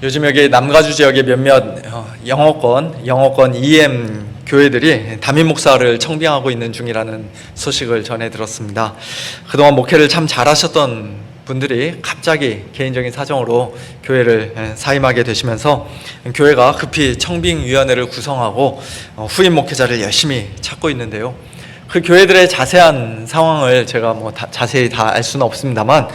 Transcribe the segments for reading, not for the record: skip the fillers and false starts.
요즘 여기 남가주 지역의 몇몇 영어권 EM 교회들이 담임 목사를 청빙하고 있는 중이라는 소식을 전해 들었습니다. 그동안 목회를 참 잘하셨던 분들이 갑자기 개인적인 사정으로 교회를 사임하게 되시면서 교회가 급히 청빙위원회를 구성하고 후임 목회자를 열심히 찾고 있는데요. 그 교회들의 자세한 상황을 제가 자세히 다 알 수는 없습니다만,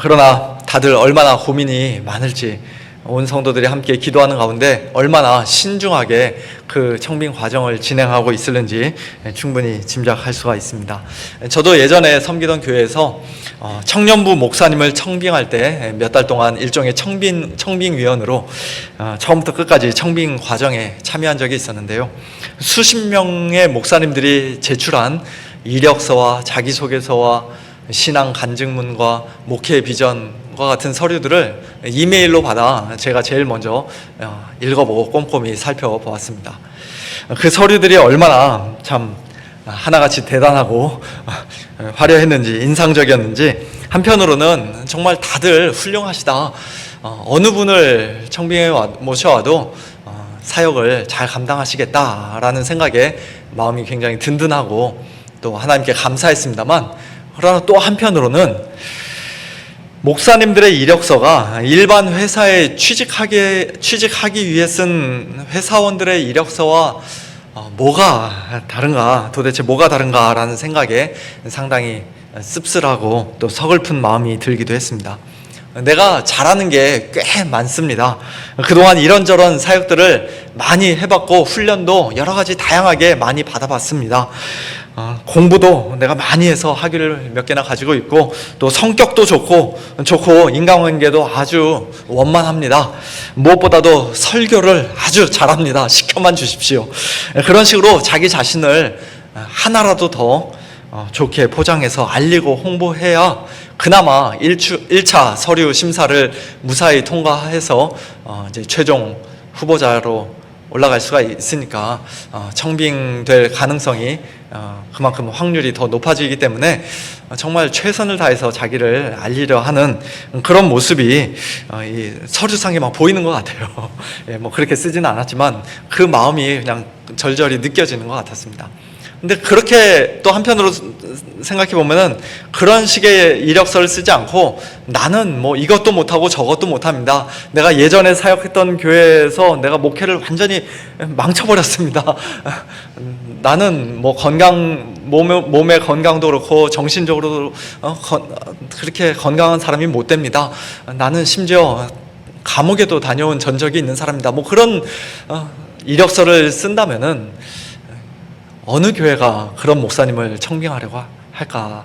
그러나 다들 얼마나 고민이 많을지, 온 성도들이 함께 기도하는 가운데 얼마나 신중하게 그 청빙 과정을 진행하고 있을는지 충분히 짐작할 수가 있습니다. 저도 예전에 섬기던 교회에서 청년부 목사님을 청빙할 때 몇 달 동안 일종의 청빙위원으로 처음부터 끝까지 청빙 과정에 참여한 적이 있었는데요. 수십 명의 목사님들이 제출한 이력서와 자기소개서와 신앙 간증문과 목회 비전과 같은 서류들을 이메일로 받아 제가 제일 먼저 읽어보고 꼼꼼히 살펴보았습니다. 그 서류들이 얼마나 참 하나같이 대단하고 화려했는지, 인상적이었는지, 한편으로는 정말 다들 훌륭하시다, 어느 분을 청빙에 모셔와도 사역을 잘 감당하시겠다라는 생각에 마음이 굉장히 든든하고 또 하나님께 감사했습니다만, 그러나 또 한편으로는 목사님들의 이력서가 일반 회사에 취직하기 위해 쓴 회사원들의 이력서와 뭐가 다른가, 도대체 뭐가 다른가라는 생각에 상당히 씁쓸하고 또 서글픈 마음이 들기도 했습니다. 내가 잘하는 게 꽤 많습니다. 그동안 이런저런 사역들을 많이 해봤고 훈련도 여러 가지 다양하게 많이 받아봤습니다. 공부도 내가 많이 해서 학위를 몇 개나 가지고 있고, 또 성격도 좋고 인간관계도 아주 원만합니다. 무엇보다도 설교를 아주 잘합니다. 시켜만 주십시오. 그런 식으로 자기 자신을 하나라도 더 좋게 포장해서 알리고 홍보해야 그나마 1차 서류 심사를 무사히 통과해서 이제 최종 후보자로 올라갈 수가 있으니까 청빙될 가능성이 그만큼 확률이 더 높아지기 때문에 정말 최선을 다해서 자기를 알리려 하는 그런 모습이 이 서류상에 막 보이는 것 같아요. 그렇게 쓰지는 않았지만 그 마음이 그냥 절절히 느껴지는 것 같았습니다. 근데 그렇게 또 한편으로 생각해 보면은 그런 식의 이력서를 쓰지 않고, 나는 이것도 못하고 저것도 못합니다, 내가 예전에 사역했던 교회에서 내가 목회를 완전히 망쳐버렸습니다, 나는 몸의 건강도 그렇고 정신적으로도 그렇게 건강한 사람이 못 됩니다, 나는 심지어 감옥에도 다녀온 전적이 있는 사람입니다, 그런 이력서를 쓴다면은 어느 교회가 그런 목사님을 청빙하려고 할까,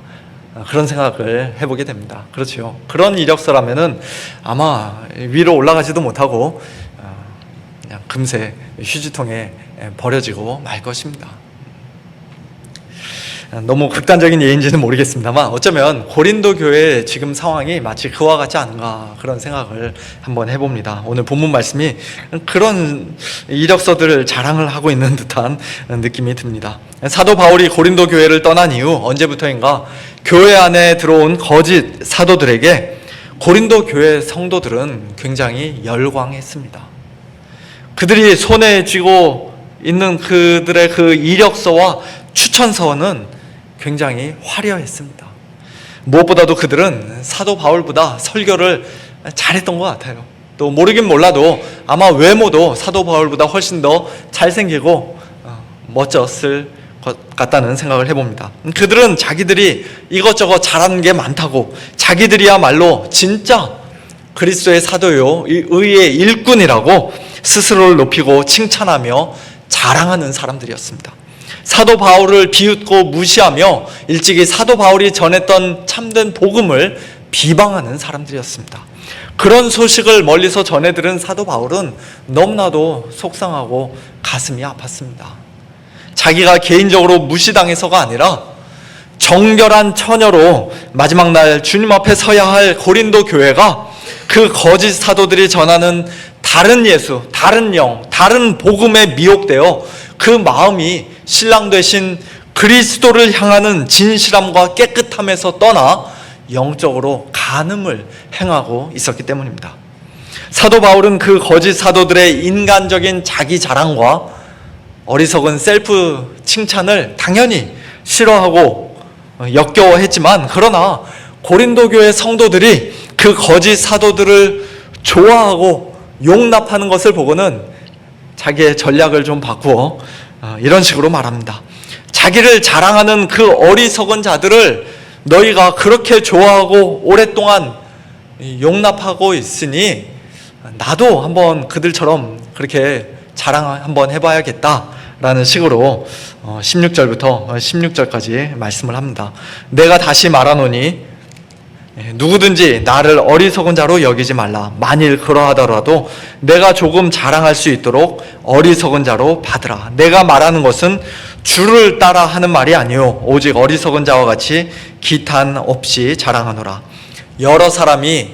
그런 생각을 해보게 됩니다. 그렇죠. 그런 이력서라면은 아마 위로 올라가지도 못하고 그냥 금세 휴지통에 버려지고 말 것입니다. 너무 극단적인 예인지는 모르겠습니다만, 어쩌면 고린도 교회의 지금 상황이 마치 그와 같지 않은가, 그런 생각을 한번 해봅니다. 오늘 본문 말씀이 그런 이력서들을 자랑을 하고 있는 듯한 느낌이 듭니다. 사도 바울이 고린도 교회를 떠난 이후 언제부터인가 교회 안에 들어온 거짓 사도들에게 고린도 교회 성도들은 굉장히 열광했습니다. 그들이 손에 쥐고 있는 그들의 그 이력서와 추천서는 굉장히 화려했습니다. 무엇보다도 그들은 사도 바울보다 설교를 잘했던 것 같아요. 또 모르긴 몰라도 아마 외모도 사도 바울보다 훨씬 더 잘생기고 멋졌을 것 같다는 생각을 해봅니다. 그들은 자기들이 이것저것 잘하는 게 많다고, 자기들이야말로 진짜 그리스도의 사도요, 의의 일꾼이라고 스스로를 높이고 칭찬하며 자랑하는 사람들이었습니다. 사도 바울을 비웃고 무시하며 일찍이 사도 바울이 전했던 참된 복음을 비방하는 사람들이었습니다. 그런 소식을 멀리서 전해 들은 사도 바울은 너무나도 속상하고 가슴이 아팠습니다. 자기가 개인적으로 무시당해서가 아니라 정결한 처녀로 마지막 날 주님 앞에 서야 할 고린도 교회가 그 거짓 사도들이 전하는 다른 예수, 다른 영, 다른 복음에 미혹되어 그 마음이 신랑 되신 그리스도를 향하는 진실함과 깨끗함에서 떠나 영적으로 간음을 행하고 있었기 때문입니다. 사도 바울은 그 거짓 사도들의 인간적인 자기 자랑과 어리석은 셀프 칭찬을 당연히 싫어하고 역겨워했지만, 그러나 고린도 교회 성도들이 그 거짓 사도들을 좋아하고 용납하는 것을 보고는 자기의 전략을 좀 바꾸어 이런 식으로 말합니다. 자기를 자랑하는 그 어리석은 자들을 너희가 그렇게 좋아하고 오랫동안 용납하고 있으니 나도 한번 그들처럼 그렇게 자랑 한번 해봐야겠다라는 식으로 16절부터 16절까지 말씀을 합니다. 내가 다시 말하노니 누구든지 나를 어리석은 자로 여기지 말라. 만일 그러하더라도 내가 조금 자랑할 수 있도록 어리석은 자로 받으라. 내가 말하는 것은 주를 따라 하는 말이 아니요 오직 어리석은 자와 같이 기탄 없이 자랑하노라. 여러 사람이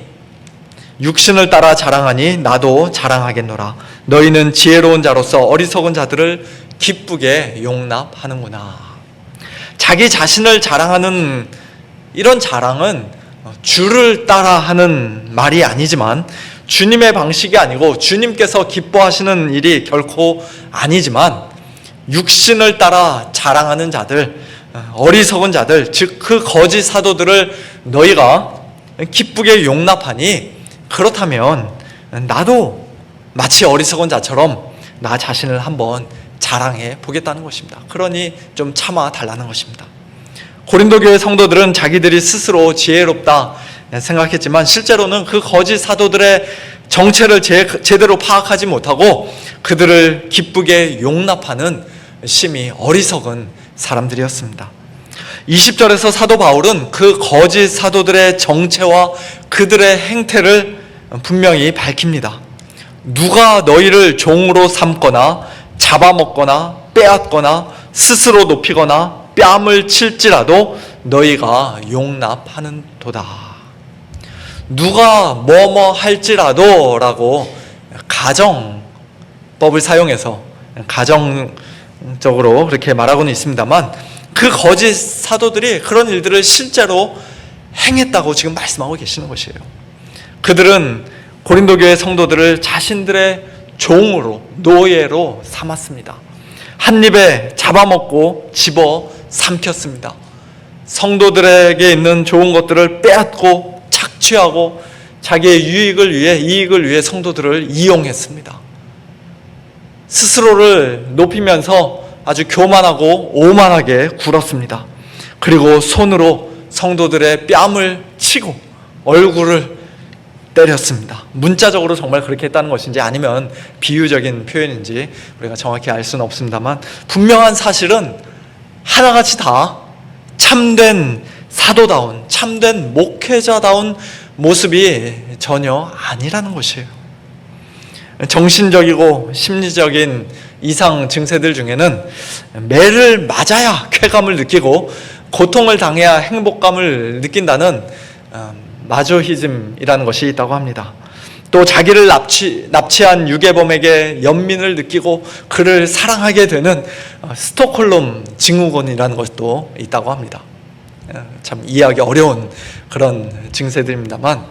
육신을 따라 자랑하니 나도 자랑하겠노라. 너희는 지혜로운 자로서 어리석은 자들을 기쁘게 용납하는구나. 자기 자신을 자랑하는 이런 자랑은 주를 따라 하는 말이 아니지만, 주님의 방식이 아니고 주님께서 기뻐하시는 일이 결코 아니지만, 육신을 따라 자랑하는 자들, 어리석은 자들, 즉 그 거짓 사도들을 너희가 기쁘게 용납하니, 그렇다면 나도 마치 어리석은 자처럼 나 자신을 한번 자랑해 보겠다는 것입니다. 그러니 좀 참아 달라는 것입니다. 고린도 교회 성도들은 자기들이 스스로 지혜롭다 생각했지만, 실제로는 그 거짓 사도들의 정체를 제대로 파악하지 못하고 그들을 기쁘게 용납하는 심히 어리석은 사람들이었습니다. 20절에서 사도 바울은 그 거짓 사도들의 정체와 그들의 행태를 분명히 밝힙니다. 누가 너희를 종으로 삼거나 잡아먹거나 빼앗거나 스스로 높이거나 뺨을 칠지라도 너희가 용납하는 도다. 누가 뭐뭐 할지라도 라고 가정법을 사용해서 가정적으로 그렇게 말하고는 있습니다만, 그 거짓 사도들이 그런 일들을 실제로 행했다고 지금 말씀하고 계시는 것이에요. 그들은 고린도 교회 성도들을 자신들의 종으로, 노예로 삼았습니다. 한 입에 잡아먹고 집어 삼켰습니다. 성도들에게 있는 좋은 것들을 빼앗고 착취하고 자기의 이익을 위해 성도들을 이용했습니다. 스스로를 높이면서 아주 교만하고 오만하게 굴었습니다. 그리고 손으로 성도들의 뺨을 치고 얼굴을 때렸습니다. 문자적으로 정말 그렇게 했다는 것인지 아니면 비유적인 표현인지 우리가 정확히 알 수는 없습니다만, 분명한 사실은 하나같이 다 참된 사도다운, 참된 목회자다운 모습이 전혀 아니라는 것이에요. 정신적이고 심리적인 이상 증세들 중에는 매를 맞아야 쾌감을 느끼고 고통을 당해야 행복감을 느낀다는 마조히즘이라는 것이 있다고 합니다. 또 자기를 납치한 유괴범에게 연민을 느끼고 그를 사랑하게 되는 스톡홀름 증후군이라는 것도 있다고 합니다. 참 이해하기 어려운 그런 증세들입니다만,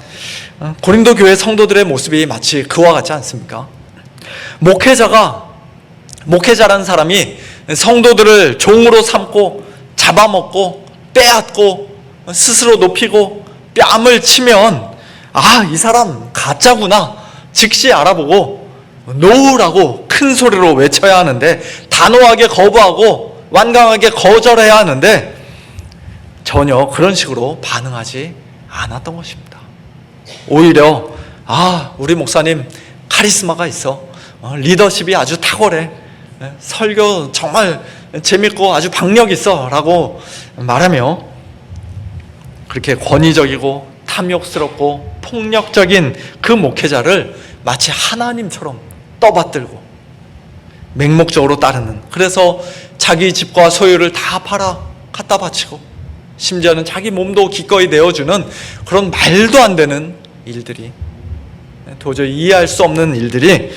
고린도 교회 성도들의 모습이 마치 그와 같지 않습니까? 목회자라는 사람이 성도들을 종으로 삼고 잡아먹고 빼앗고 스스로 높이고 뺨을 치면, 아, 이 사람 가짜구나 즉시 알아보고 노우라고 큰 소리로 외쳐야 하는데, 단호하게 거부하고 완강하게 거절해야 하는데 전혀 그런 식으로 반응하지 않았던 것입니다. 오히려 우리 목사님 카리스마가 있어, 리더십이 아주 탁월해, 설교 정말 재밌고 아주 박력 있어 라고 말하며 그렇게 권위적이고 탐욕스럽고 폭력적인 그 목회자를 마치 하나님처럼 떠받들고 맹목적으로 따르는, 그래서 자기 집과 소유를 다 팔아 갖다 바치고 심지어는 자기 몸도 기꺼이 내어주는 그런 말도 안 되는 일들이, 도저히 이해할 수 없는 일들이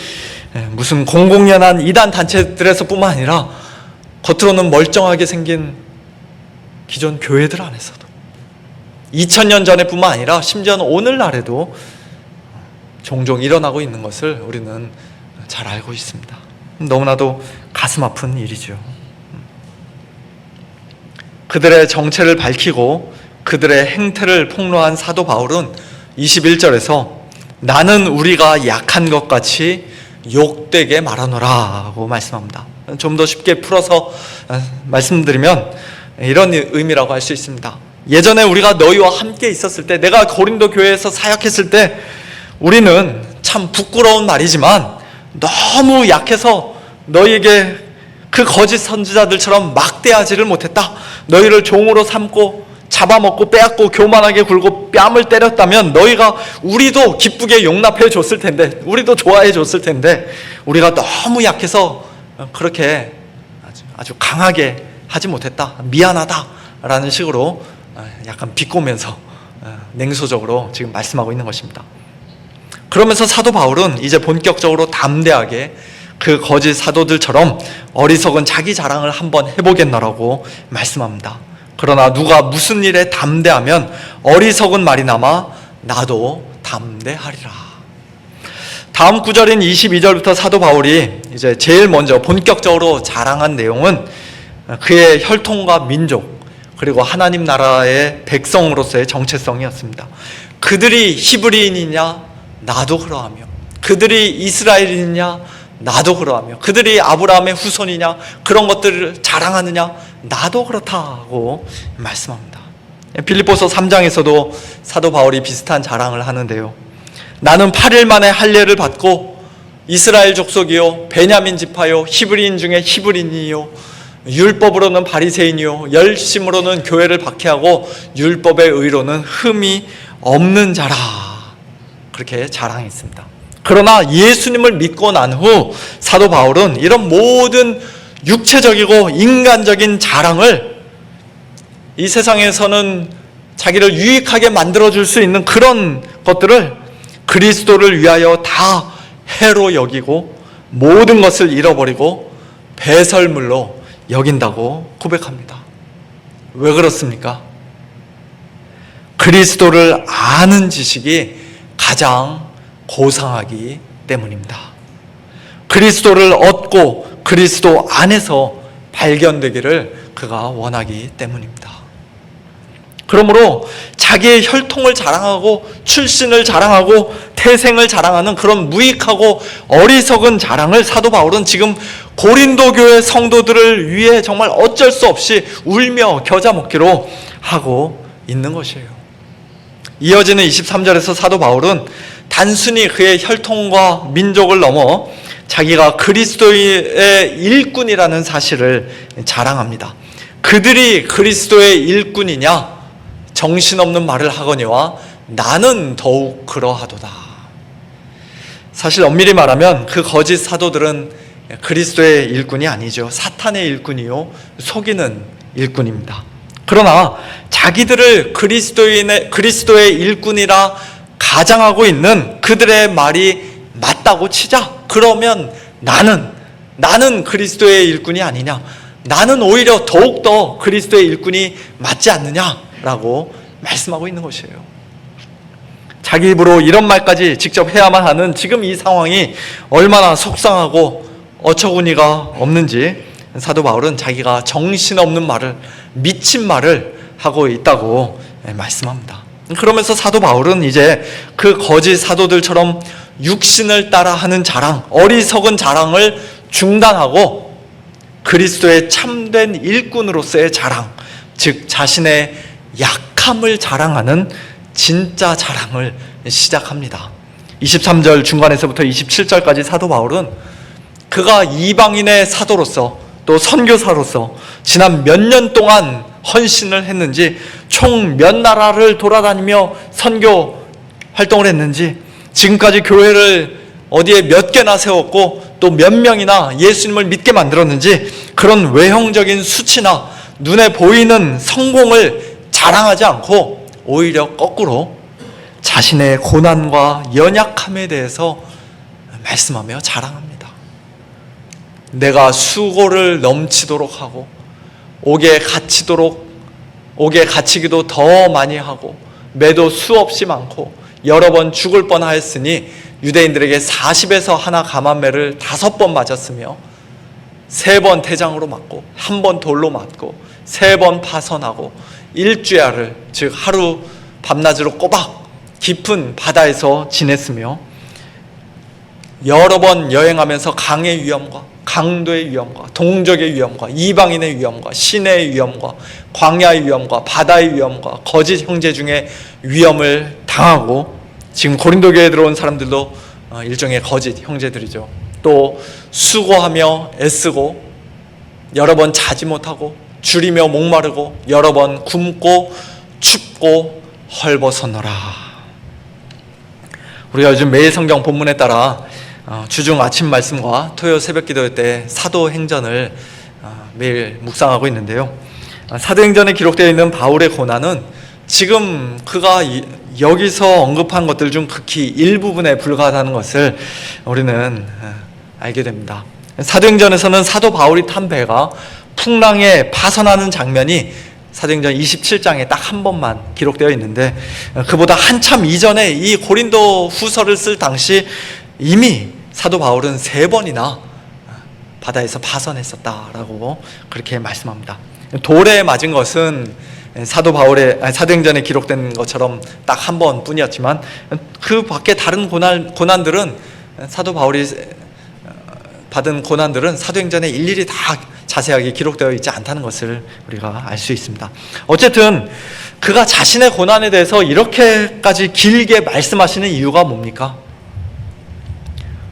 무슨 공공연한 이단 단체들에서 뿐만 아니라 겉으로는 멀쩡하게 생긴 기존 교회들 안에서도 2000년 전에 뿐만 아니라 심지어는 오늘날에도 종종 일어나고 있는 것을 우리는 잘 알고 있습니다. 너무나도 가슴 아픈 일이죠. 그들의 정체를 밝히고 그들의 행태를 폭로한 사도 바울은 21절에서 나는 우리가 약한 것 같이 욕되게 말하노라 하고 말씀합니다. 좀 더 쉽게 풀어서 말씀드리면 이런 의미라고 할 수 있습니다. 예전에 우리가 너희와 함께 있었을 때, 내가 고린도 교회에서 사역했을 때 우리는 참 부끄러운 말이지만 너무 약해서 너희에게 그 거짓 선지자들처럼 막대하지를 못했다. 너희를 종으로 삼고 잡아먹고 빼앗고 교만하게 굴고 뺨을 때렸다면 너희가 우리도 기쁘게 용납해 줬을 텐데, 우리도 좋아해 줬을 텐데, 우리가 너무 약해서 그렇게 아주 강하게 하지 못했다. 미안하다 라는 식으로 약간 비꼬면서 냉소적으로 지금 말씀하고 있는 것입니다. 그러면서 사도 바울은 이제 본격적으로 담대하게 그 거짓 사도들처럼 어리석은 자기 자랑을 한번 해보겠노라고 말씀합니다. 그러나 누가 무슨 일에 담대하면 어리석은 말이나마 나도 담대하리라. 다음 구절인 22절부터 사도 바울이 이제 제일 먼저 본격적으로 자랑한 내용은 그의 혈통과 민족, 그리고 하나님 나라의 백성으로서의 정체성이었습니다. 그들이 히브리인이냐? 나도 그러하며. 그들이 이스라엘인이냐? 나도 그러하며. 그들이 아브라함의 후손이냐? 그런 것들을 자랑하느냐? 나도 그렇다고 말씀합니다. 빌립보서 3장에서도 사도 바울이 비슷한 자랑을 하는데요. 나는 8일 만에 할례를 받고 이스라엘 족속이요 베냐민 지파요 히브리인 중에 히브리인이요 율법으로는 바리새인이요 열심으로는 교회를 박해하고 율법의 의로는 흠이 없는 자라. 그렇게 자랑했습니다. 그러나 예수님을 믿고 난 후 사도 바울은 이런 모든 육체적이고 인간적인 자랑을, 이 세상에서는 자기를 유익하게 만들어줄 수 있는 그런 것들을 그리스도를 위하여 다 해로 여기고 모든 것을 잃어버리고 배설물로 여긴다고 고백합니다. 왜 그렇습니까? 그리스도를 아는 지식이 가장 고상하기 때문입니다. 그리스도를 얻고 그리스도 안에서 발견되기를 그가 원하기 때문입니다. 그러므로 자기의 혈통을 자랑하고 출신을 자랑하고 태생을 자랑하는 그런 무익하고 어리석은 자랑을 사도 바울은 지금 고린도 교회 성도들을 위해 정말 어쩔 수 없이 울며 겨자 먹기로 하고 있는 것이에요. 이어지는 23절에서 사도 바울은 단순히 그의 혈통과 민족을 넘어 자기가 그리스도의 일꾼이라는 사실을 자랑합니다. 그들이 그리스도의 일꾼이냐? 정신없는 말을 하거니와 나는 더욱 그러하도다. 사실 엄밀히 말하면 그 거짓 사도들은 그리스도의 일꾼이 아니죠. 사탄의 일꾼이요 속이는 일꾼입니다. 그러나 자기들을 그리스도의 일꾼이라 가장하고 있는 그들의 말이 맞다고 치자. 그러면 나는 그리스도의 일꾼이 아니냐? 나는 오히려 더욱더 그리스도의 일꾼이 맞지 않느냐라고 말씀하고 있는 것이에요. 자기 입으로 이런 말까지 직접 해야만 하는 지금 이 상황이 얼마나 속상하고 어처구니가 없는지 사도 바울은 자기가 정신없는 말을, 미친 말을 하고 있다고 말씀합니다. 그러면서 사도 바울은 이제 그 거짓 사도들처럼 육신을 따라 하는 자랑, 어리석은 자랑을 중단하고 그리스도의 참된 일꾼으로서의 자랑, 즉 자신의 약함을 자랑하는 진짜 자랑을 시작합니다. 23절 중간에서부터 27절까지 사도 바울은 그가 이방인의 사도로서 또 선교사로서 지난 몇 년 동안 헌신을 했는지, 총 몇 나라를 돌아다니며 선교 활동을 했는지, 지금까지 교회를 어디에 몇 개나 세웠고 또 몇 명이나 예수님을 믿게 만들었는지, 그런 외형적인 수치나 눈에 보이는 성공을 자랑하지 않고 오히려 거꾸로 자신의 고난과 연약함에 대해서 말씀하며 자랑합니다. 내가 수고를 넘치도록 하고 옥에 갇히기도 더 많이 하고 매도 수없이 많고 여러 번 죽을 뻔하였으니 유대인들에게 40에서 하나 감한매를 5번 맞았으며 3번 태장으로 맞고 1번 돌로 맞고 3번 파선하고 일주야를, 즉 하루 밤낮으로 꼬박 깊은 바다에서 지냈으며 여러 번 여행하면서 강의 위험과 강도의 위험과 동족의 위험과 이방인의 위험과 시내의 위험과 광야의 위험과 바다의 위험과 거짓 형제 중에 위험을 당하고, 지금 고린도 교회에 들어온 사람들도 일종의 거짓 형제들이죠. 또 수고하며 애쓰고 여러 번 자지 못하고 줄이며 목마르고 여러 번 굶고 춥고 헐벗었노라. 우리가 요즘 매일 성경 본문에 따라 주중 아침 말씀과 토요 새벽 기도 때 사도행전을 매일 묵상하고 있는데요. 사도행전에 기록되어 있는 바울의 고난은 지금 그가 여기서 언급한 것들 중 극히 일부분에 불과하다는 것을 우리는 알게 됩니다. 사도행전에서는 사도 바울이 탄 배가 풍랑에 파선하는 장면이 사도행전 27장에 딱 한 번만 기록되어 있는데, 그보다 한참 이전에 이 고린도 후서를 쓸 당시 이미 사도 바울은 3번이나 바다에서 파선했었다라고 그렇게 말씀합니다. 돌에 맞은 것은 사도행전에 기록된 것처럼 딱 한 번뿐이었지만 그 밖에 다른 고난들은, 사도 바울이 받은 고난들은 사도행전에 일일이 다 자세하게 기록되어 있지 않다는 것을 우리가 알 수 있습니다. 어쨌든 그가 자신의 고난에 대해서 이렇게까지 길게 말씀하시는 이유가 뭡니까?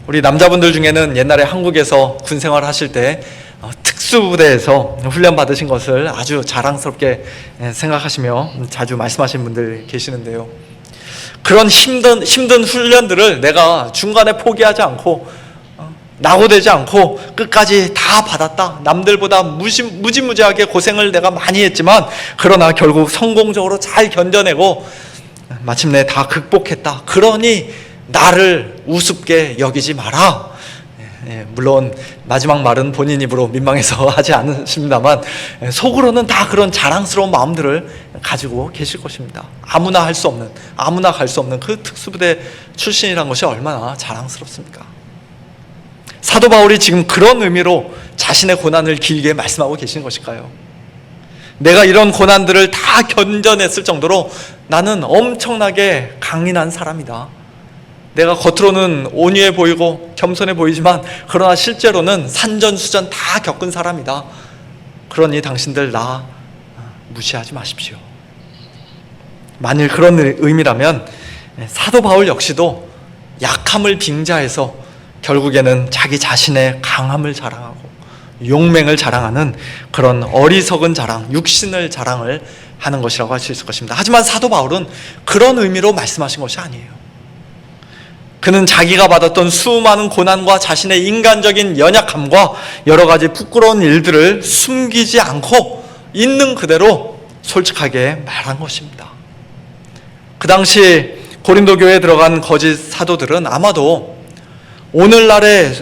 우리 남자분들 중에는 옛날에 한국에서 군생활 하실 때 특수부대에서 훈련 받으신 것을 아주 자랑스럽게 생각하시며 자주 말씀하시는 분들 계시는데요. 그런 힘든 훈련들을 내가 중간에 포기하지 않고 낙오되지 않고 끝까지 다 받았다. 남들보다 무지무지하게 고생을 내가 많이 했지만 그러나 결국 성공적으로 잘 견뎌내고 마침내 다 극복했다. 그러니 나를 우습게 여기지 마라. 물론 마지막 말은 본인 입으로 민망해서 하지 않으십니다만 속으로는 다 그런 자랑스러운 마음들을 가지고 계실 것입니다. 아무나 갈 수 없는 그 특수부대 출신이라는 것이 얼마나 자랑스럽습니까? 사도 바울이 지금 그런 의미로 자신의 고난을 길게 말씀하고 계신 것일까요? 내가 이런 고난들을 다 견뎌냈을 정도로 나는 엄청나게 강인한 사람이다. 내가 겉으로는 온유해 보이고 겸손해 보이지만 그러나 실제로는 산전수전 다 겪은 사람이다. 그러니 당신들 나 무시하지 마십시오. 만일 그런 의미라면 사도 바울 역시도 약함을 빙자해서 결국에는 자기 자신의 강함을 자랑하고 용맹을 자랑하는 그런 어리석은 자랑, 육신을 자랑을 하는 것이라고 할 수 있을 것입니다. 하지만 사도 바울은 그런 의미로 말씀하신 것이 아니에요. 그는 자기가 받았던 수많은 고난과 자신의 인간적인 연약함과 여러 가지 부끄러운 일들을 숨기지 않고 있는 그대로 솔직하게 말한 것입니다. 그 당시 고린도 교회에 들어간 거짓 사도들은 아마도 오늘날의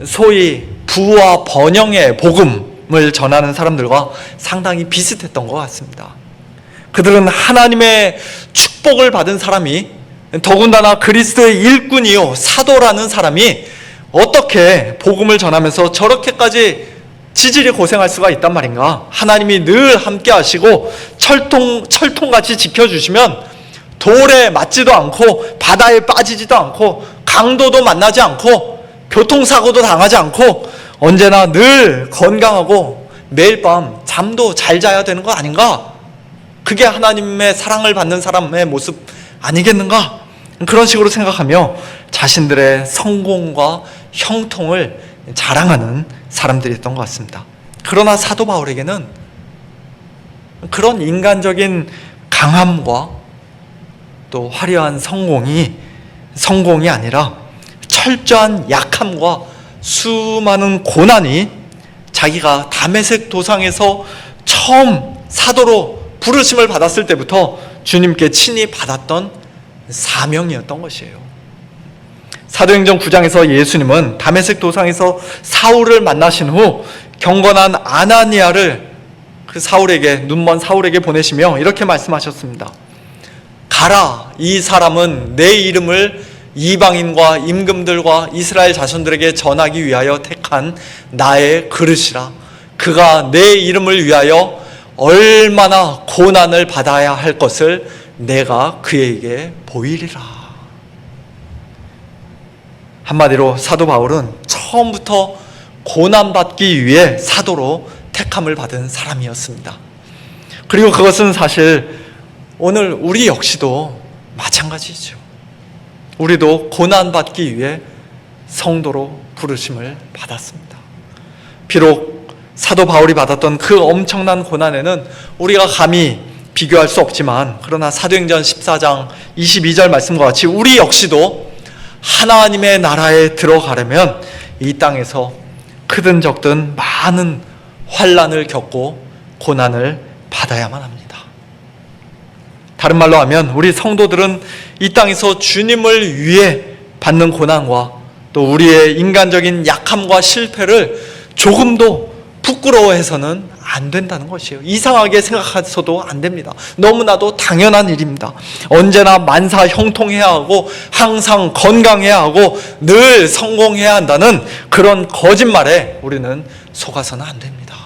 소위 부와 번영의 복음을 전하는 사람들과 상당히 비슷했던 것 같습니다. 그들은 하나님의 축복을 받은 사람이, 더군다나 그리스도의 일꾼이요 사도라는 사람이 어떻게 복음을 전하면서 저렇게까지 지질이 고생할 수가 있단 말인가? 하나님이 늘 함께 하시고 철통같이 지켜주시면 돌에 맞지도 않고 바다에 빠지지도 않고 강도도 만나지 않고 교통사고도 당하지 않고 언제나 늘 건강하고 매일 밤 잠도 잘 자야 되는 거 아닌가? 그게 하나님의 사랑을 받는 사람의 모습 아니겠는가? 그런 식으로 생각하며 자신들의 성공과 형통을 자랑하는 사람들이었던 것 같습니다. 그러나 사도 바울에게는 그런 인간적인 강함과 또 화려한 성공이 아니라 철저한 약함과 수많은 고난이 자기가 다메섹 도상에서 처음 사도로 부르심을 받았을 때부터 주님께 친히 받았던 사명이었던 것이에요. 사도행전 9장에서 예수님은 다메섹 도상에서 사울을 만나신 후 경건한 아나니아를 눈먼 사울에게 보내시며 이렇게 말씀하셨습니다. 가라, 이 사람은 내 이름을 이방인과 임금들과 이스라엘 자손들에게 전하기 위하여 택한 나의 그릇이라. 그가 내 이름을 위하여 얼마나 고난을 받아야 할 것을 내가 그에게 보이리라. 한마디로 사도 바울은 처음부터 고난받기 위해 사도로 택함을 받은 사람이었습니다. 그리고 그것은 사실 오늘 우리 역시도 마찬가지죠. 우리도 고난받기 위해 성도로 부르심을 받았습니다. 비록 사도 바울이 받았던 그 엄청난 고난에는 우리가 감히 비교할 수 없지만, 그러나 사도행전 14장 22절 말씀과 같이 우리 역시도 하나님의 나라에 들어가려면 이 땅에서 크든 적든 많은 환난을 겪고 고난을 받아야만 합니다. 다른 말로 하면 우리 성도들은 이 땅에서 주님을 위해 받는 고난과 또 우리의 인간적인 약함과 실패를 조금도 부끄러워해서는 안 된다는 것이에요. 이상하게 생각해서도 안 됩니다. 너무나도 당연한 일입니다. 언제나 만사 형통해야 하고 항상 건강해야 하고 늘 성공해야 한다는 그런 거짓말에 우리는 속아서는 안 됩니다.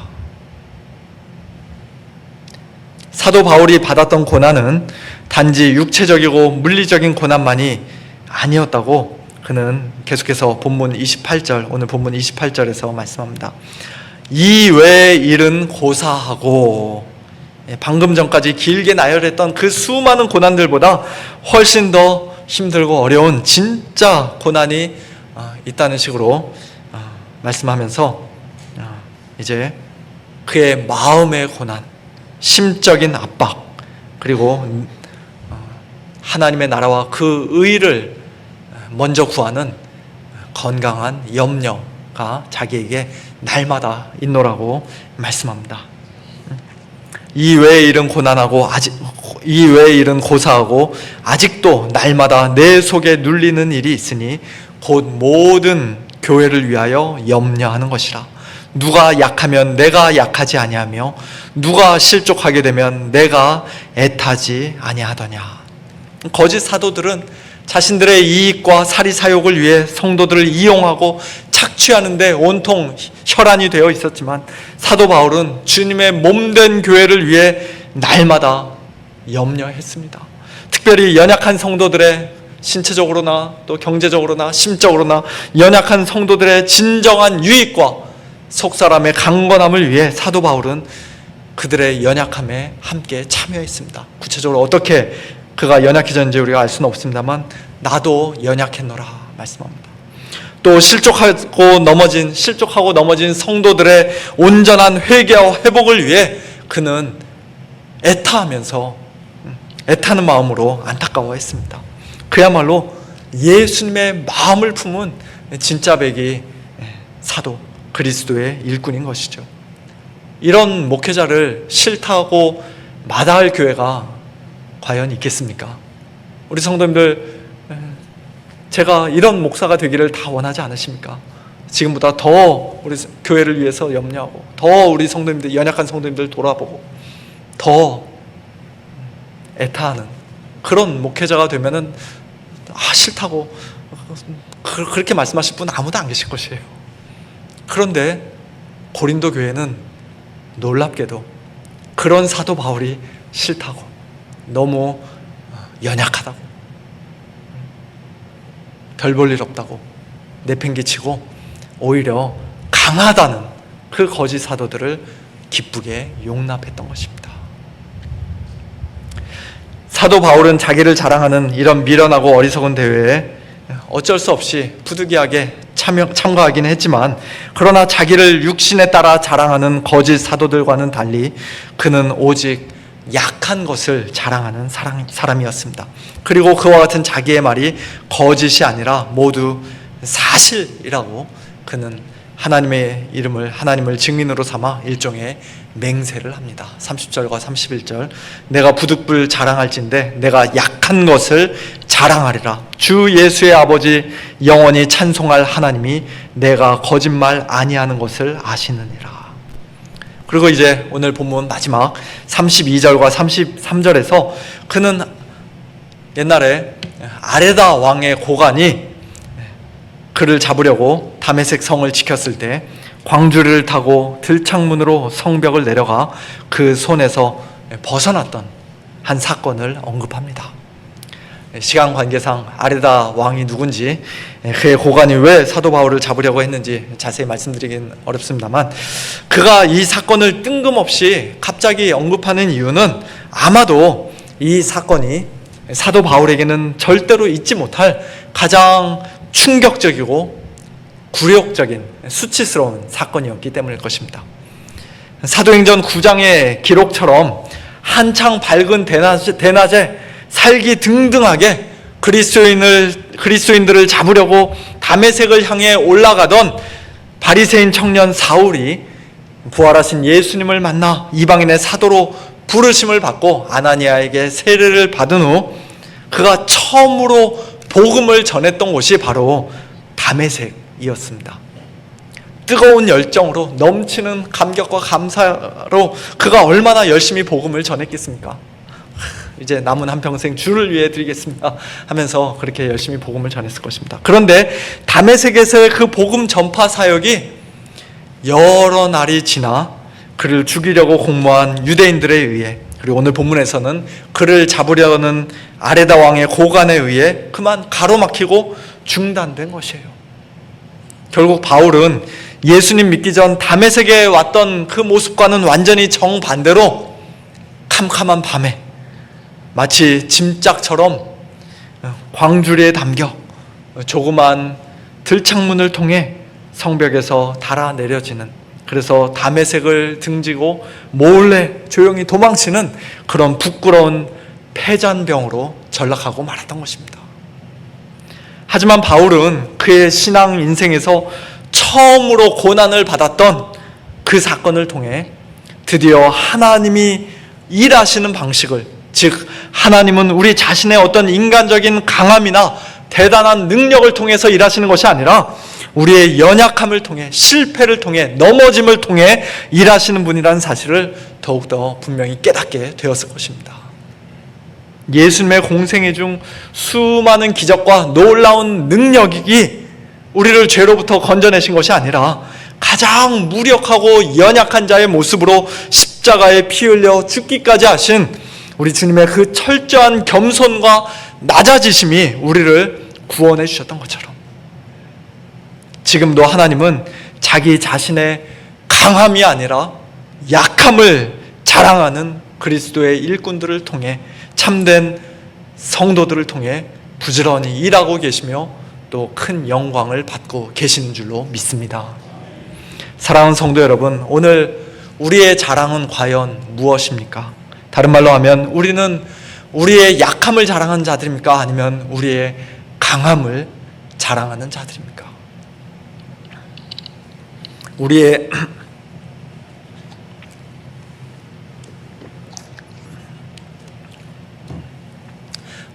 사도 바울이 받았던 고난은 단지 육체적이고 물리적인 고난만이 아니었다고 그는 계속해서 본문 28절, 오늘 본문 28절에서 말씀합니다. 이 외의 일은 고사하고, 방금 전까지 길게 나열했던 그 수많은 고난들보다 훨씬 더 힘들고 어려운 진짜 고난이 있다는 식으로 말씀하면서 이제 그의 마음의 고난, 심적인 압박, 그리고 하나님의 나라와 그 의를 먼저 구하는 건강한 염려가 자기에게 날마다 있노라고 말씀합니다. 이 외의 일은 고난하고 이 외의 일은 고사하고 아직도 날마다 내 속에 눌리는 일이 있으니 곧 모든 교회를 위하여 염려하는 것이라. 누가 약하면 내가 약하지 아니하며 누가 실족하게 되면 내가 애타지 아니하더냐. 거짓 사도들은 자신들의 이익과 사리사욕을 위해 성도들을 이용하고 착취하는데 온통 혈안이 되어 있었지만, 사도 바울은 주님의 몸된 교회를 위해 날마다 염려했습니다. 특별히 연약한 성도들의 신체적으로나 또 경제적으로나 심적으로나 연약한 성도들의 진정한 유익과 속사람의 강건함을 위해 사도 바울은 그들의 연약함에 함께 참여했습니다. 구체적으로 어떻게 그가 약해졌는지 우리가 알 수는 없습니다만 나도 연약했노라 말씀합니다. 또 실족하고 넘어진 성도들의 온전한 회개와 회복을 위해 그는 애타는 마음으로 안타까워했습니다. 그야말로 예수님의 마음을 품은 진짜 백이 사도 그리스도의 일꾼인 것이죠. 이런 목회자를 싫다고 마다할 교회가 과연 있겠습니까? 우리 성도님들, 제가 이런 목사가 되기를 다 원하지 않으십니까? 지금보다 더 우리 교회를 위해서 염려하고 더 우리 성도님들, 연약한 성도님들 돌아보고 더 애타하는 그런 목회자가 되면은 싫다고 그렇게 말씀하실 분 아무도 안 계실 것이에요. 그런데 고린도 교회는 놀랍게도 그런 사도 바울이 싫다고, 너무 연약하다고, 별 볼 일 없다고 내팽개치고 오히려 강하다는 그 거짓 사도들을 기쁘게 용납했던 것입니다. 사도 바울은 자기를 자랑하는 이런 미련하고 어리석은 대회에 어쩔 수 없이 부득이하게 참가하긴 했지만, 그러나 자기를 육신에 따라 자랑하는 거짓 사도들과는 달리 그는 오직 약한 것을 자랑하는 사람이었습니다. 그리고 그와 같은 자기의 말이 거짓이 아니라 모두 사실이라고 그는 하나님을 증인으로 삼아 일종의 맹세를 합니다. 30절과 31절, 내가 부득불 자랑할진대 내가 약한 것을 자랑하리라. 주 예수의 아버지 영원히 찬송할 하나님이 내가 거짓말 아니하는 것을 아시느니라. 그리고 이제 오늘 본문 마지막 32절과 33절에서 그는 옛날에 아레다 왕의 고관이 그를 잡으려고 다메섹 성을 지켰을 때 광주리를 타고 들창문으로 성벽을 내려가 그 손에서 벗어났던 한 사건을 언급합니다. 시간 관계상 아레다 왕이 누군지, 그의 고관이 왜 사도 바울을 잡으려고 했는지 자세히 말씀드리긴 어렵습니다만, 그가 이 사건을 뜬금없이 갑자기 언급하는 이유는 아마도 이 사건이 사도 바울에게는 절대로 잊지 못할 가장 충격적이고 굴욕적인 수치스러운 사건이었기 때문일 것입니다. 사도행전 9장의 기록처럼 한창 밝은 대낮에 살기등등하게 그리스도인들을 잡으려고 다메섹을 향해 올라가던 바리새인 청년 사울이 부활하신 예수님을 만나 이방인의 사도로 부르심을 받고 아나니아에게 세례를 받은 후 그가 처음으로 복음을 전했던 곳이 바로 다메섹이었습니다. 뜨거운 열정으로 넘치는 감격과 감사로 그가 얼마나 열심히 복음을 전했겠습니까? 이제 남은 한평생 주를 위해 드리겠습니다 하면서 그렇게 열심히 복음을 전했을 것입니다. 그런데 다메섹에서의 그 복음 전파 사역이 여러 날이 지나 그를 죽이려고 공모한 유대인들에 의해, 그리고 오늘 본문에서는 그를 잡으려는 아레다 왕의 고관에 의해 그만 가로막히고 중단된 것이에요. 결국 바울은 예수님 믿기 전 다메섹에 왔던 그 모습과는 완전히 정반대로 캄캄한 밤에 마치 짐짝처럼 광주리에 담겨 조그만 들창문을 통해 성벽에서 달아 내려지는, 그래서 다메섹을 등지고 몰래 조용히 도망치는 그런 부끄러운 패잔병으로 전락하고 말았던 것입니다. 하지만 바울은 그의 신앙 인생에서 처음으로 고난을 받았던 그 사건을 통해 드디어 하나님이 일하시는 방식을, 즉 하나님은 우리 자신의 어떤 인간적인 강함이나 대단한 능력을 통해서 일하시는 것이 아니라 우리의 연약함을 통해, 실패를 통해, 넘어짐을 통해 일하시는 분이라는 사실을 더욱더 분명히 깨닫게 되었을 것입니다. 예수님의 공생애 중 수많은 기적과 놀라운 능력이 우리를 죄로부터 건져내신 것이 아니라 가장 무력하고 연약한 자의 모습으로 십자가에 피 흘려 죽기까지 하신 우리 주님의 그 철저한 겸손과 낮아지심이 우리를 구원해 주셨던 것처럼, 지금도 하나님은 자기 자신의 강함이 아니라 약함을 자랑하는 그리스도의 일꾼들을 통해, 참된 성도들을 통해 부지런히 일하고 계시며 또 큰 영광을 받고 계시는 줄로 믿습니다. 사랑하는 성도 여러분, 오늘 우리의 자랑은 과연 무엇입니까? 다른 말로 하면 우리는 우리의 약함을 자랑하는 자들입니까? 아니면 우리의 강함을 자랑하는 자들입니까?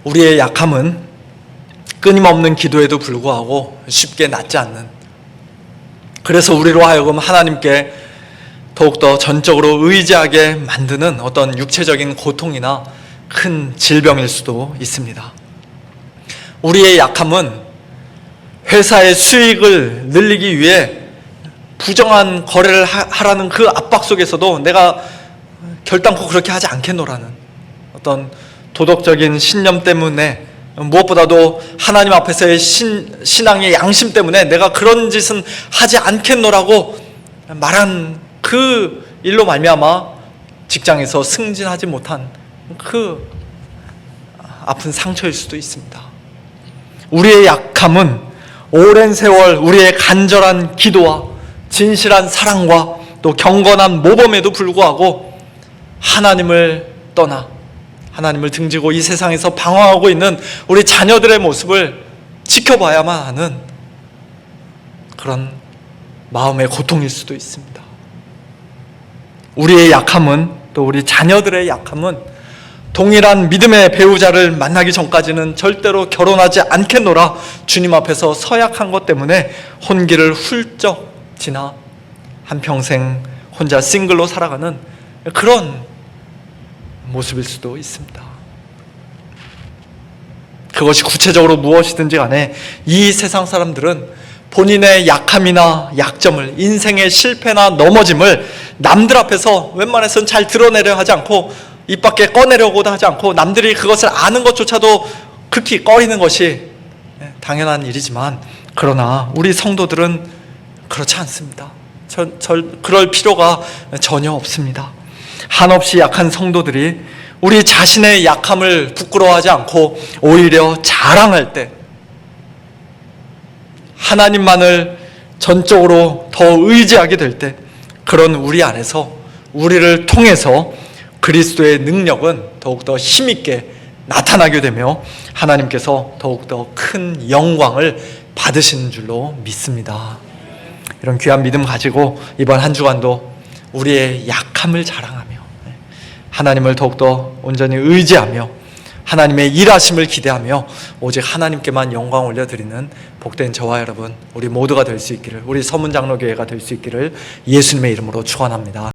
우리의 약함은 끊임없는 기도에도 불구하고 쉽게 낫지 않는, 그래서 우리로 하여금 하나님께 더욱더 전적으로 의지하게 만드는 어떤 육체적인 고통이나 큰 질병일 수도 있습니다. 우리의 약함은 회사의 수익을 늘리기 위해 부정한 거래를 하라는 그 압박 속에서도 내가 결단코 그렇게 하지 않겠노라는 어떤 도덕적인 신념 때문에, 무엇보다도 하나님 앞에서의 신앙의 양심 때문에 내가 그런 짓은 하지 않겠노라고 말한 그 일로 말미암아 직장에서 승진하지 못한 그 아픈 상처일 수도 있습니다. 우리의 약함은 오랜 세월 우리의 간절한 기도와 진실한 사랑과 또 경건한 모범에도 불구하고 하나님을 떠나 하나님을 등지고 이 세상에서 방황하고 있는 우리 자녀들의 모습을 지켜봐야만 하는 그런 마음의 고통일 수도 있습니다. 우리의 약함은, 또 우리 자녀들의 약함은 동일한 믿음의 배우자를 만나기 전까지는 절대로 결혼하지 않겠노라 주님 앞에서 서약한 것 때문에 혼기를 훌쩍 지나 한평생 혼자 싱글로 살아가는 그런 모습일 수도 있습니다. 그것이 구체적으로 무엇이든지 간에 이 세상 사람들은 본인의 약함이나 약점을, 인생의 실패나 넘어짐을 남들 앞에서 웬만해서는 잘 드러내려 하지 않고, 입 밖에 꺼내려고도 하지 않고, 남들이 그것을 아는 것조차도 극히 꺼리는 것이 당연한 일이지만, 그러나 우리 성도들은 그렇지 않습니다. 그럴 필요가 전혀 없습니다. 한없이 약한 성도들이 우리 자신의 약함을 부끄러워하지 않고 오히려 자랑할 때, 하나님만을 전적으로 더 의지하게 될 때, 그런 우리 안에서, 우리를 통해서 그리스도의 능력은 더욱더 힘있게 나타나게 되며 하나님께서 더욱더 큰 영광을 받으시는 줄로 믿습니다. 이런 귀한 믿음 가지고 이번 한 주간도 우리의 약함을 자랑하며 하나님을 더욱더 온전히 의지하며 하나님의 일하심을 기대하며 오직 하나님께만 영광 올려드리는 복된 저와 여러분, 우리 모두가 될 수 있기를, 우리 서문장로교회가 될 수 있기를 예수님의 이름으로 축원합니다.